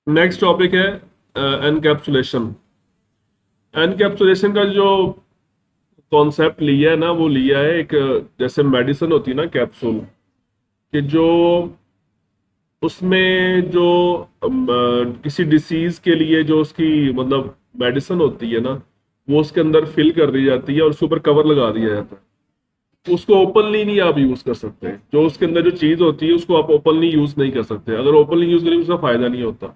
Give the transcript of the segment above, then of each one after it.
Next topic है encapsulation. Encapsulation का जो कॉन्सेप्ट लिया है ना, वो लिया है एक जैसे मेडिसिन होती है ना कैप्सूल, कि जो उसमें जो किसी डिसीज के लिए जो उसकी मतलब मेडिसिन होती है ना, वो उसके अंदर फिल कर दी जाती है और उसके ऊपर कवर लगा दिया जाता है। उसको ओपनली नहीं आप यूज कर सकते। जो उसके अंदर जो चीज होती है उसको आप ओपनली यूज नहीं कर सकते। अगर ओपनली यूज करेंगे उसका फायदा नहीं होता।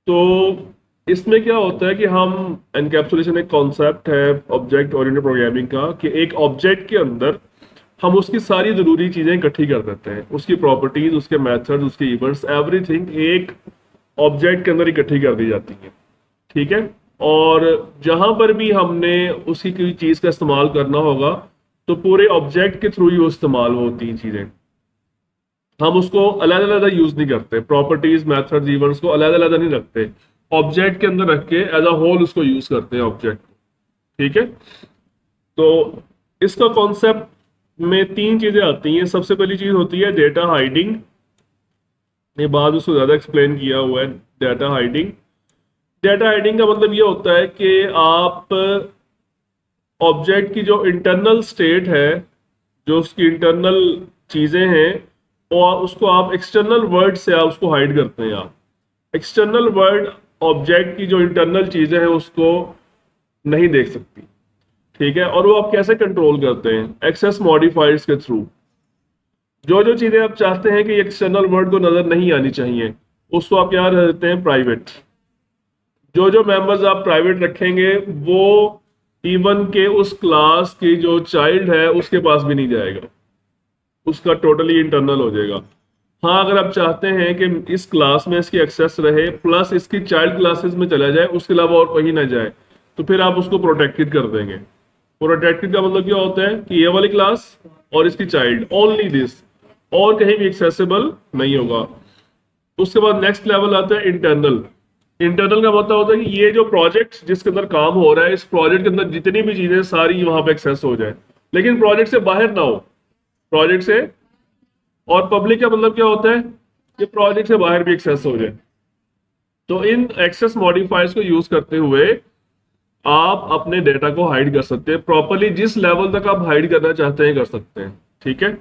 तो इसमें क्या होता है कि हम एनकैप्सुलेशन एक कॉन्सेप्ट है ऑब्जेक्ट ओरिएंटेड प्रोग्रामिंग का, कि एक ऑब्जेक्ट के अंदर हम उसकी सारी जरूरी चीजें इकट्ठी कर देते हैं। उसकी प्रॉपर्टीज, उसके मेथड्स, उसके इवेंट्स, एवरीथिंग एक ऑब्जेक्ट के अंदर इकट्ठी कर दी जाती है। ठीक है। और जहां पर भी हमने उसी की चीज का इस्तेमाल करना होगा तो पूरे ऑब्जेक्ट के थ्रू ही वो इस्तेमाल होती हैं चीजें। हम उसको अलग अलग यूज नहीं करते। प्रॉपर्टीज, मेथड्स, इवेंट्स को अलग अलग नहीं रखते। ऑब्जेक्ट के अंदर रख के एज अ होल उसको यूज करते हैं ऑब्जेक्ट। ठीक है। तो इसका कॉन्सेप्ट में तीन चीजें आती हैं। सबसे पहली चीज होती है डेटा हाइडिंग। ये बाद उसको ज्यादा एक्सप्लेन किया हुआ है। डेटा हाइडिंग, डेटा हाइडिंग का मतलब ये होता है कि आप ऑब्जेक्ट की जो इंटरनल स्टेट है, जो उसकी इंटरनल चीजें हैं, और उसको आप एक्सटर्नल वर्ड से आप उसको हाइड करते हैं। आप एक्सटर्नल वर्ड ऑब्जेक्ट की जो इंटरनल चीजें हैं उसको नहीं देख सकती। ठीक है। और वो आप कैसे कंट्रोल करते हैं? एक्सेस मॉडिफायर्स के थ्रू। जो जो चीजें आप चाहते हैं कि एक्सटर्नल वर्ड को नजर नहीं आनी चाहिए, उसको आप क्या रख देते हैं? प्राइवेट। जो जो मेंबर्स आप प्राइवेट रखेंगे वो इवन के उस क्लास की जो चाइल्ड है उसके पास भी नहीं जाएगा। उसका टोटली इंटरनल हो जाएगा। हाँ, अगर आप चाहते हैं कि इस क्लास में इसकी एक्सेस रहे प्लस इसकी चाइल्ड क्लासेस में चला जाए, उसके अलावा और कहीं ना जाए, तो फिर आप उसको प्रोटेक्टेड कर देंगे। प्रोटेक्टेड का मतलब क्या होता है कि ये वाली क्लास और इसकी चाइल्ड, ओनली दिस, और कहीं भी एक्सेसिबल नहीं होगा। उसके बाद नेक्स्ट लेवल आता है इंटरनल। इंटरनल का मतलब होता है कि ये जो प्रोजेक्ट जिसके अंदर काम हो रहा है, इस प्रोजेक्ट के अंदर जितनी भी चीजें सारी वहां पे एक्सेस हो जाए, लेकिन प्रोजेक्ट से बाहर ना हो। प्रोजेक्ट से, और पब्लिक का मतलब क्या होता है कि प्रोजेक्ट से बाहर भी एक्सेस हो जाए। तो इन एक्सेस मॉडिफायर्स को यूज करते हुए आप अपने डेटा को हाइड कर सकते हैं प्रॉपरली। जिस लेवल तक आप हाइड करना चाहते हैं कर सकते हैं। ठीक है।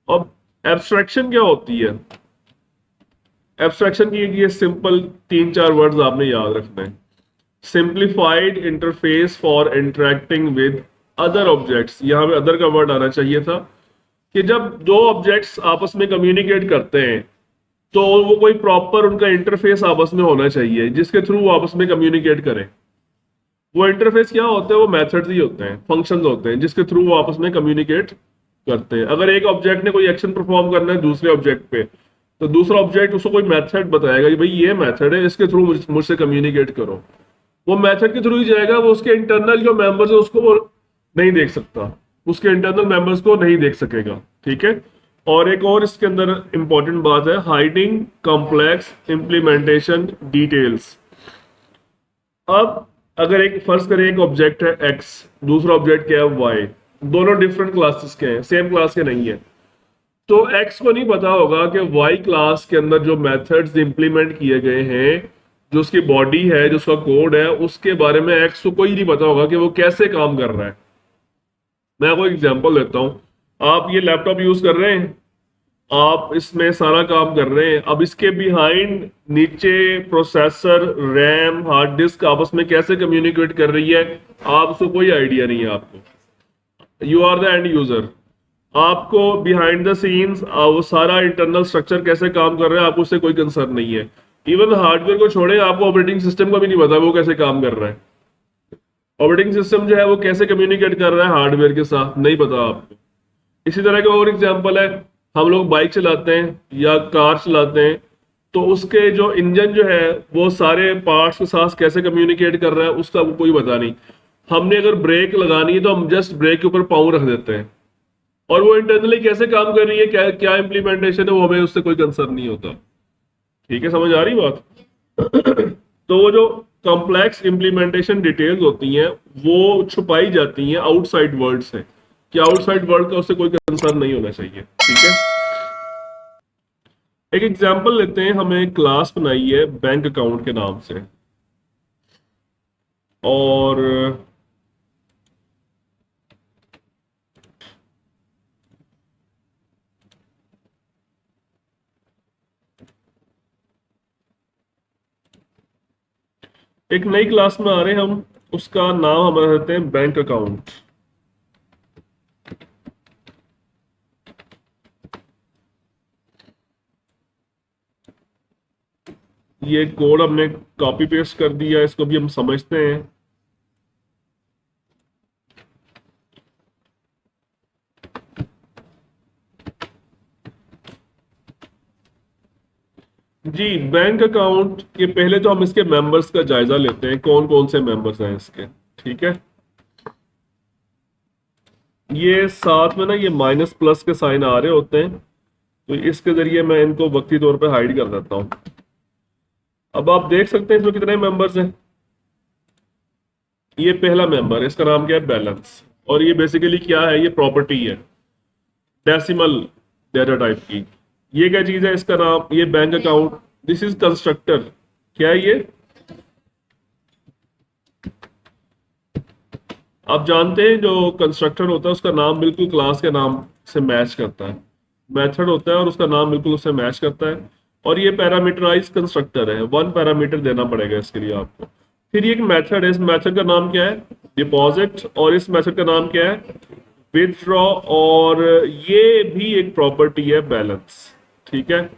अब एब्स्ट्रैक्शन क्या होती है? एब्स्ट्रैक्शन की ये सिंपल तीन चार वर्ड्स आपने याद रखना है। Simplified interface for interacting with other objects. यहां पे अदर का वर्ड आना चाहिए था, कि जब दो ऑब्जेक्ट्स आपस में कम्युनिकेट करते हैं तो वो कोई प्रॉपर उनका इंटरफेस आपस में होना चाहिए जिसके थ्रू वो आपस में कम्युनिकेट करें। वो इंटरफेस क्या होते हैं? वो मेथड्स ही होते हैं, फंक्शंस होते हैं जिसके थ्रू वो आपस में कम्युनिकेट करते हैं। अगर एक ऑब्जेक्ट ने कोई एक्शन परफॉर्म करना है दूसरे ऑब्जेक्ट पे, तो दूसरा ऑब्जेक्ट उसको कोई मेथड बताएगा कि भाई ये मेथड है, इसके थ्रू मुझसे कम्युनिकेट करो। वो मेथड के थ्रू ही जाएगा। वो उसके इंटरनल जो मेंबर्स है उसको वो नहीं देख सकता। उसके इंटरनल मेंबर्स को नहीं देख सकेगा। ठीक है। और एक और इसके अंदर इंपॉर्टेंट बात है, हाइडिंग कॉम्प्लेक्स इंप्लीमेंटेशन डिटेल्स। अब अगर एक फर्ज करें एक ऑब्जेक्ट है एक्स, दूसरा ऑब्जेक्ट क्या है वाई, दोनों डिफरेंट क्लासेस के हैं, सेम क्लास के नहीं है। तो एक्स को नहीं पता होगा कि वाई क्लास के अंदर जो मेथड्स इंप्लीमेंट किए गए हैं, जो उसकी बॉडी है, जो उसका कोड है, उसके बारे में एक्स को कोई नहीं पता होगा कि वो कैसे काम कर रहा है। मैं आपको एग्जांपल देता हूं। आप ये लैपटॉप यूज कर रहे हैं, आप इसमें सारा काम कर रहे हैं। अब इसके बिहाइंड नीचे प्रोसेसर, रैम, हार्ड डिस्क आपस में कैसे कम्युनिकेट कर रही है, आपको कोई आइडिया नहीं है। आपको, you are the end user, आपको बिहाइंड द सीन्स वो सारा इंटरनल स्ट्रक्चर कैसे काम कर रहा है आपको उससे कोई कंसर्न नहीं है। इवन हार्डवेयर को छोड़े, आपको ऑपरेटिंग सिस्टम का भी नहीं पता वो कैसे काम कर रहा है। ऑपरेटिंग सिस्टम जो है वो कैसे कम्युनिकेट कर रहा है हार्डवेयर के साथ, नहीं पता आपको। इसी तरह का और एग्जांपल है, हम लोग बाइक चलाते हैं या कार चलाते हैं, तो उसके जो इंजन जो है वो सारे पार्ट्स के साथ कैसे कम्युनिकेट कर रहा है उसका वो कोई पता नहीं। हमने अगर ब्रेक लगानी है तो हम जस्ट ब्रेक के ऊपर पाँव रख देते हैं, और वो इंटरनली कैसे काम कर रही है, क्या क्या इंप्लीमेंटेशन है, वो हमें उससे कोई कंसर्न नहीं होता। ठीक है, समझ आ रही बात? तो वो जो कॉम्प्लेक्स इंप्लीमेंटेशन डिटेल्स होती हैं वो छुपाई जाती हैं आउटसाइड वर्ल्ड से, कि आउटसाइड वर्ल्ड का उससे कोई कंसर्न नहीं होना चाहिए। ठीक है। एक एग्जांपल लेते हैं, हमें एक क्लास बनाई है बैंक अकाउंट के नाम से, और एक नई क्लास में आ रहे हैं हम, उसका नाम हम रखते हैं बैंक अकाउंट। ये कोड हमने कॉपी पेस्ट कर दिया, इसको भी हम समझते हैं। जी, बैंक अकाउंट के पहले तो हम इसके मेंबर्स का जायजा लेते हैं, कौन कौन से मेंबर्स हैं इसके। ठीक है, ये साथ में ना ये माइनस प्लस के साइन आ रहे होते हैं, तो इसके जरिए मैं इनको वक्ती तौर पे हाइड कर देता हूं। अब आप देख सकते हैं इसमें कितने मेंबर्स हैं। ये पहला मेंबर, इसका नाम क्या है, बैलेंस। और ये बेसिकली क्या है, ये प्रॉपर्टी है डेसिमल डेटा टाइप की। ये क्या चीज है, इसका नाम, ये bank account, this is constructor. क्या है ये, आप जानते हैं जो कंस्ट्रक्टर होता है उसका नाम बिल्कुल क्लास के नाम से मैच करता है। मेथड होता है और उसका नाम बिल्कुल उससे मैच करता है। और ये पैरामीटराइज कंस्ट्रक्टर है, 1 पैरामीटर देना पड़ेगा इसके लिए आपको। फिर ये एक मेथड है, इस मेथड का नाम क्या है, डिपॉजिट। और इस मेथड का नाम क्या है, विथड्रॉ। और ये भी एक प्रॉपर्टी है, बैलेंस। ठीक है,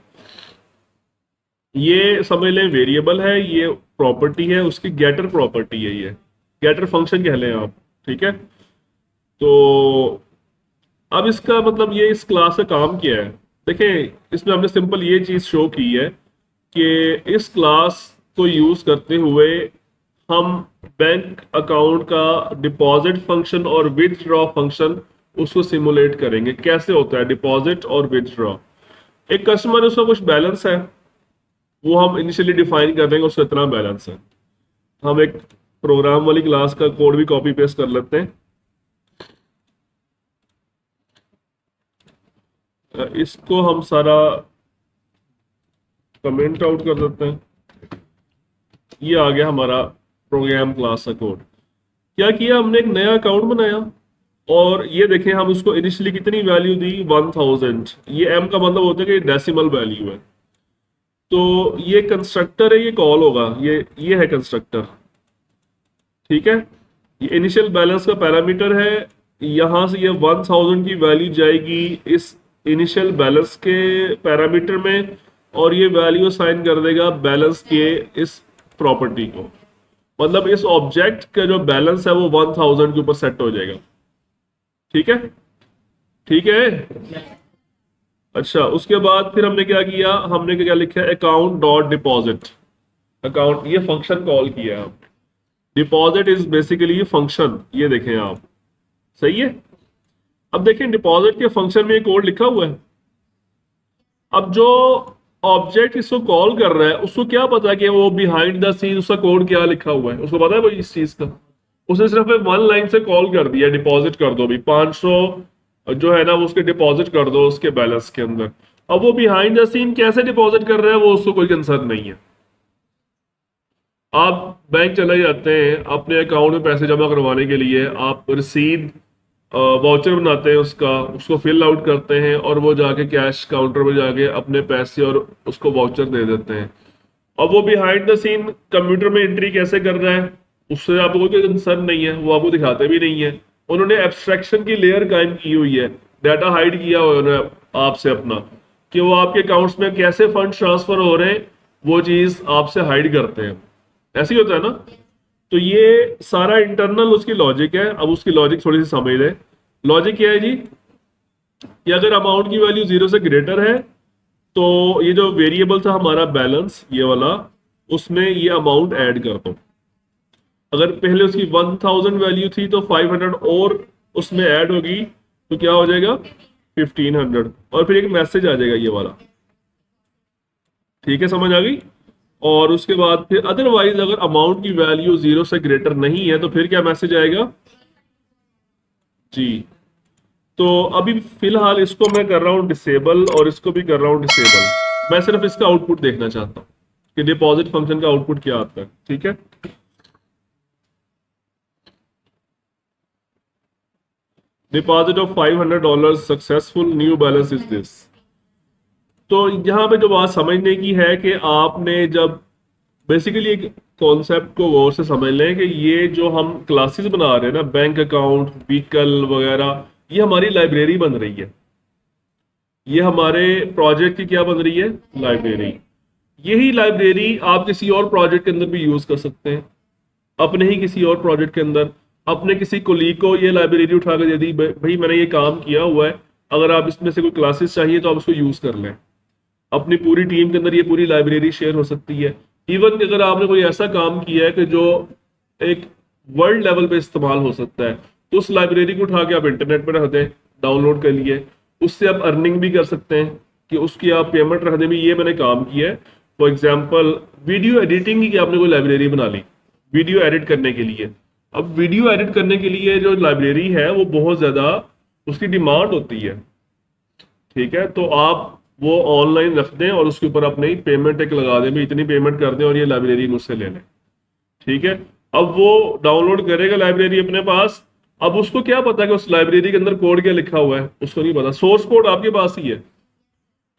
ये समझ लें वेरिएबल है, ये प्रॉपर्टी है, उसकी गेटर प्रॉपर्टी है, ये गेटर फंक्शन कह लें आप। ठीक है, तो अब इसका मतलब ये इस क्लास का काम क्या है, देखें इसमें हमने सिंपल ये चीज शो की है कि इस क्लास को यूज करते हुए हम बैंक अकाउंट का डिपॉजिट फंक्शन और विथड्रॉ फंक्शन उसको सिमुलेट करेंगे। कैसे होता है डिपॉजिट और विथड्रॉ, एक कस्टमर है, उसका कुछ बैलेंस है, वो हम इनिशियली डिफाइन कर देंगे उसका इतना बैलेंस है। हम एक प्रोग्राम वाली क्लास का कोड भी कॉपी पेस्ट कर लेते हैं। इसको हम सारा कमेंट आउट कर देते हैं। ये आ गया हमारा प्रोग्राम क्लास का कोड। क्या किया हमने, एक नया अकाउंट बनाया, और ये देखें हम उसको इनिशियली कितनी वैल्यू दी, 1000। ये m का मतलब होता है कि डेसिमल वैल्यू है। तो ये कंस्ट्रक्टर है, ये कॉल होगा, ये है कंस्ट्रक्टर। ठीक है, ये इनिशियल बैलेंस का पैरामीटर है, यहां से ये 1000 की वैल्यू जाएगी इस इनिशियल बैलेंस के पैरामीटर में, और ये वैल्यू साइन कर देगा बैलेंस के इस प्रॉपर्टी को। मतलब इस ऑब्जेक्ट का जो बैलेंस है वो 1000 के ऊपर सेट हो जाएगा। ठीक है, ठीक है। अच्छा, उसके बाद फिर हमने क्या किया, हमने क्या लिखा है, अकाउंट डॉट डिपॉजिट। अकाउंट, ये फंक्शन कॉल किया है। डिपॉजिट इज बेसिकली फंक्शन, ये देखें आप, सही है। अब देखें डिपॉजिट के फंक्शन में एक कोड लिखा हुआ है। अब जो ऑब्जेक्ट इसको कॉल कर रहा है उसको क्या पता कि वो बिहाइंड द सीन उसका कोड क्या लिखा हुआ है, उसको पता है भाई इस चीज का। उसने सिर्फ 1 लाइन से कॉल कर दिया, डिपॉजिट कर दो भी 500 जो है ना वो उसके डिपॉजिट कर दो उसके बैलेंस के अंदर। अब वो बिहाइंड द सीन कैसे डिपॉजिट कर रहा है वो उसको कोई कंसर्न नहीं है। आप बैंक चले जाते हैं अपने अकाउंट में पैसे जमा करवाने के लिए, आप रसीद वाउचर बनाते हैं उसका, उसको फिल आउट करते हैं और वो जाके कैश काउंटर में जाके अपने पैसे और उसको वाउचर दे देते हैं। अब वो बिहाइंड द सीन कंप्यूटर में एंट्री कैसे कर रहा है उससे आपको कोई कंसर्न नहीं है, वो आपको दिखाते भी नहीं है। उन्होंने एब्स्ट्रैक्शन की लेयर कायम की हुई है, डाटा हाइड किया हुआ है उन्होंने आपसे अपना, कि वो आपके अकाउंट्स में कैसे फंड ट्रांसफर हो रहे हैं वो चीज आपसे हाइड करते हैं। ऐसे ही होता है ना। तो ये सारा इंटरनल उसकी लॉजिक है। अब उसकी लॉजिक थोड़ी सी समझ ले। लॉजिक क्या है जी, कि अगर अमाउंट की वैल्यू 0 से ग्रेटर है तो ये जो वेरिएबल था हमारा बैलेंस ये वाला, उसमें ये अमाउंट ऐड कर दो। अगर पहले उसकी 1000 वैल्यू थी तो 500 और उसमें ऐड होगी, तो क्या हो जाएगा 1500, और फिर एक मैसेज आ जाएगा ये वाला। ठीक है, समझ आ गई। और उसके बाद फिर अदरवाइज अगर अमाउंट की वैल्यू 0 से ग्रेटर नहीं है तो फिर क्या मैसेज आएगा जी। तो अभी फिलहाल इसको मैं कर रहा हूं डिसेबल और इसको भी कर रहा हूं डिसेबल। मैं सिर्फ इसका आउटपुट देखना चाहता हूँ कि डिपॉजिट फंक्शन का आउटपुट क्या आता है। ठीक है, deposit of $500 successful, new balance is this. तो यहाँ पे जो बात समझने की है कि आपने जब बेसिकली एक कॉन्सेप्ट को गौर से समझ लें कि ये जो हम क्लासेस बना रहे हैं ना, बैंक अकाउंट, व्हीकल वगैरह, ये हमारी लाइब्रेरी बन रही है। ये हमारे प्रोजेक्ट की क्या बन रही है? लाइब्रेरी। यही लाइब्रेरी आप किसी और प्रोजेक्ट के अंदर भी यूज कर सकते हैं, अपने ही किसी और प्रोजेक्ट के अंदर। अपने किसी कोलीग को ये लाइब्रेरी उठा कर दे दी, भाई मैंने ये काम किया हुआ है, अगर आप इसमें से कोई क्लासेस चाहिए तो आप उसको यूज कर लें। अपनी पूरी टीम के अंदर ये पूरी लाइब्रेरी शेयर हो सकती है। इवन अगर आपने कोई ऐसा काम किया है कि जो एक वर्ल्ड लेवल पे इस्तेमाल हो सकता है, तो उस लाइब्रेरी को उठा के आप इंटरनेट पर रख दें, डाउनलोड कर लिए, उससे आप अर्निंग भी कर सकते हैं कि उसकी आप पेमेंट रख दें भी ये मैंने काम किया है। फॉर एग्जाम्पल वीडियो एडिटिंग की आपने कोई लाइब्रेरी बना ली वीडियो एडिट करने के लिए। अब वीडियो एडिट करने के लिए जो लाइब्रेरी है वो बहुत ज्यादा उसकी डिमांड होती है। ठीक है, तो आप वो ऑनलाइन रख दें और उसके ऊपर अपनी पेमेंट एक लगा दें, भी इतनी पेमेंट कर दें और ये लाइब्रेरी मुझसे ले लें। ठीक है, अब वो डाउनलोड करेगा लाइब्रेरी अपने पास। अब उसको क्या पता कि उस लाइब्रेरी के अंदर कोड क्या लिखा हुआ है? उसको नहीं पता। सोर्स कोड आपके पास ही है।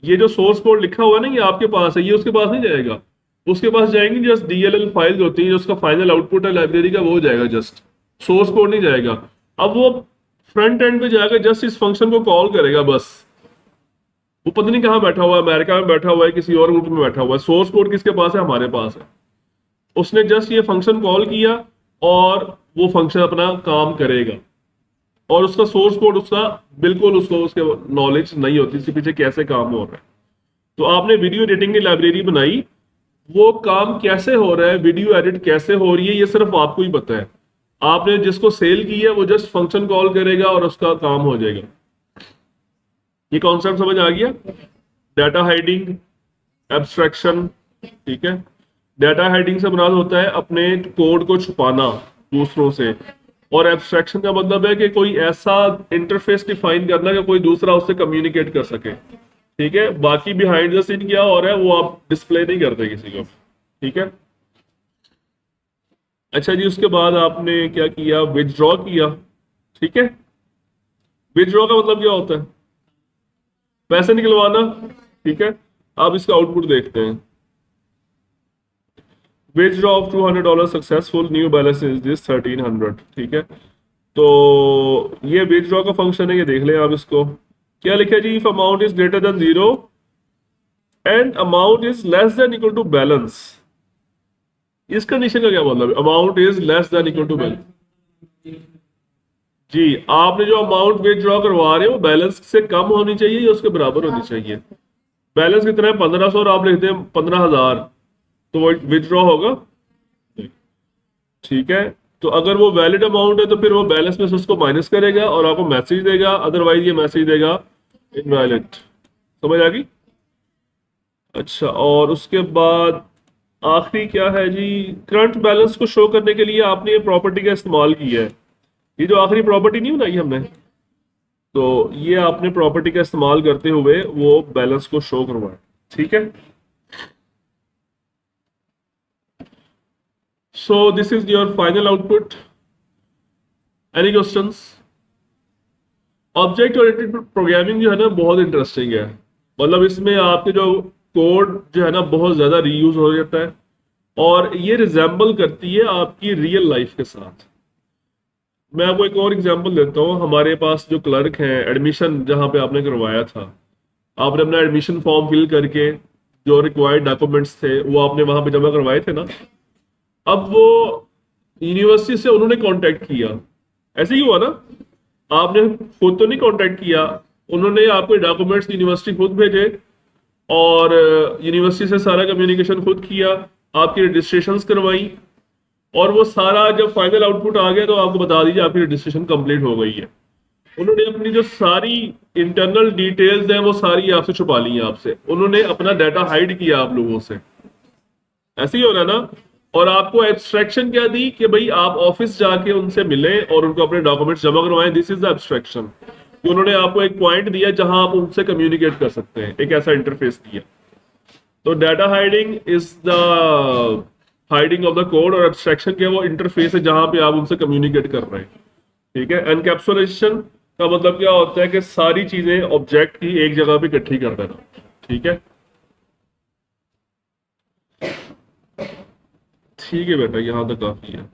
ये जो सोर्स कोड लिखा हुआ है ना, ये आपके पास है, ये उसके पास नहीं जाएगा। उसके पास जाएंगी जस्ट डीएलएल फाइल होती है, जो उसका फाइनल आउटपुट है लाइब्रेरी का, वो जाएगा, जस्ट सोर्स कोड नहीं जाएगा। अब वो फ्रंट एंड पे जाकर जस्ट इस फंक्शन को कॉल करेगा बस। वो पता नहीं कहाँ बैठा हुआ है, अमेरिका में बैठा हुआ है, किसी और मुल्क में बैठा हुआ है। सोर्स कोड किसके पास है? हमारे पास है। उसने जस्ट ये फंक्शन कॉल किया और वो फंक्शन अपना काम करेगा। और उसका सोर्स कोड उसका बिल्कुल उसको उसके नॉलेज नहीं होती इसके पीछे कैसे काम हो रहा है। तो आपने वीडियो एडिटिंग की लाइब्रेरी बनाई, वो काम कैसे हो रहा है, वीडियो एडिट कैसे हो रही है, ये सिर्फ आपको ही पता है। आपने जिसको सेल किया वो जस्ट फंक्शन कॉल करेगा और उसका काम हो जाएगा। ये कॉन्सेप्ट समझ आ गया? Data hiding, abstraction. ठीक है, डाटा हाइडिंग से मुराद होता है अपने कोड को छुपाना दूसरों से, और एब्स्ट्रैक्शन का मतलब है कि कोई ऐसा इंटरफेस डिफाइन करना कि कोई दूसरा उससे कम्युनिकेट कर सके। ठीक है, बाकी बिहाइंड द सीन क्या हो रहा है वो आप डिस्प्ले नहीं करते किसी को। ठीक है, अच्छा जी, उसके बाद आपने क्या किया? विथड्रॉ किया। ठीक है, विथड्रॉ का मतलब क्या होता है? पैसे निकलवाना। ठीक है, आप इसका आउटपुट देखते हैं। Withdraw of $200 successful, new balance is this 1300। ठीक है, तो ये विथड्रॉ का फंक्शन है, ये देख लें आप इसको। क्या लिखा है जी? If amount is greater than 0 and amount is less than equal to balance. इस कंडीशन का क्या मतलब है? Amount is less than equal to balance. जी, आपने जो अमाउंट विथड्रॉ करवा रहे हो वो बैलेंस से कम होनी चाहिए या उसके बराबर होनी चाहिए? बैलेंस कितना है? 1500 और आप लिखते हैं 15,000, तो वो विथड्रॉ होगा? ठीक है, तो अगर वो वैलिड अमाउंट है तो फिर वो बैलेंस में से उसको माइनस करेगा और आपको मैसेज देगा, अदरवाइज ये मैसेज देगा इनवैलिड। समझ आ गई? अच्छा, और उसके बाद आखिरी क्या है जी? करंट बैलेंस को शो करने के लिए आपने ये प्रॉपर्टी का इस्तेमाल किया है। ये जो आखिरी प्रॉपर्टी नहीं बनाई हमने, तो ये आपने प्रॉपर्टी का इस्तेमाल करते हुए वो बैलेंस को शो करवाया। ठीक है, so this is your final output. Any questions? Object oriented programming जो है ना बहुत इंटरेस्टिंग है। मतलब इसमें आपके जो कोड जो है ना बहुत ज्यादा रीयूज हो जाता है और ये रिजेंबल करती है आपकी रियल लाइफ के साथ। मैं आपको एक और एग्जांपल देता हूँ। हमारे पास जो क्लर्क हैं, एडमिशन जहाँ पे आपने करवाया था, आपने अपना एडमिशन फॉर्म फिल करके जो रिक्वायर्ड डॉक्यूमेंट्स थे वो आपने वहां पे जमा करवाए थे ना। अब वो यूनिवर्सिटी से उन्होंने कांटेक्ट किया, ऐसे ही हुआ ना? आपने खुद तो नहीं कांटेक्ट किया, उन्होंने आपके डॉक्यूमेंट्स यूनिवर्सिटी खुद भेजे और यूनिवर्सिटी से सारा कम्युनिकेशन खुद किया, आपकी रजिस्ट्रेशंस करवाई, और वो सारा जब फाइनल आउटपुट आ गया तो आपको बता दीजिए आपकी रजिस्ट्रेशन कंप्लीट हो गई है। उन्होंने अपनी जो सारी इंटरनल डिटेल्स हैं वो सारी आपसे छुपा ली हैं आपसे। उन्होंने अपना डाटा हाइड किया आप लोगों से। ऐसे ही हो रहा है ना? और आपको एब्स्ट्रैक्शन क्या दी कि भाई आप ऑफिस जाके उनसे मिले और उनको अपने डॉक्यूमेंट्स जमा करवाएं। दिस इज द एब्स्ट्रैक्शन कि उन्होंने आपको एक पॉइंट दिया जहां आप उनसे कम्युनिकेट कर सकते हैं, एक ऐसा इंटरफेस दिया। तो data hiding is the hiding of the code, और एब्स्ट्रैक्शन क्या है, वो इंटरफेस है जहां पे आप उनसे कम्युनिकेट कर रहे हैं। ठीक है। एनकैप्सुलेशन का मतलब क्या होता है कि सारी चीजें ऑब्जेक्ट की एक जगह पे इकट्ठी कर देना। ठीक है। ठीक है बेटा, यहां तक काफी है।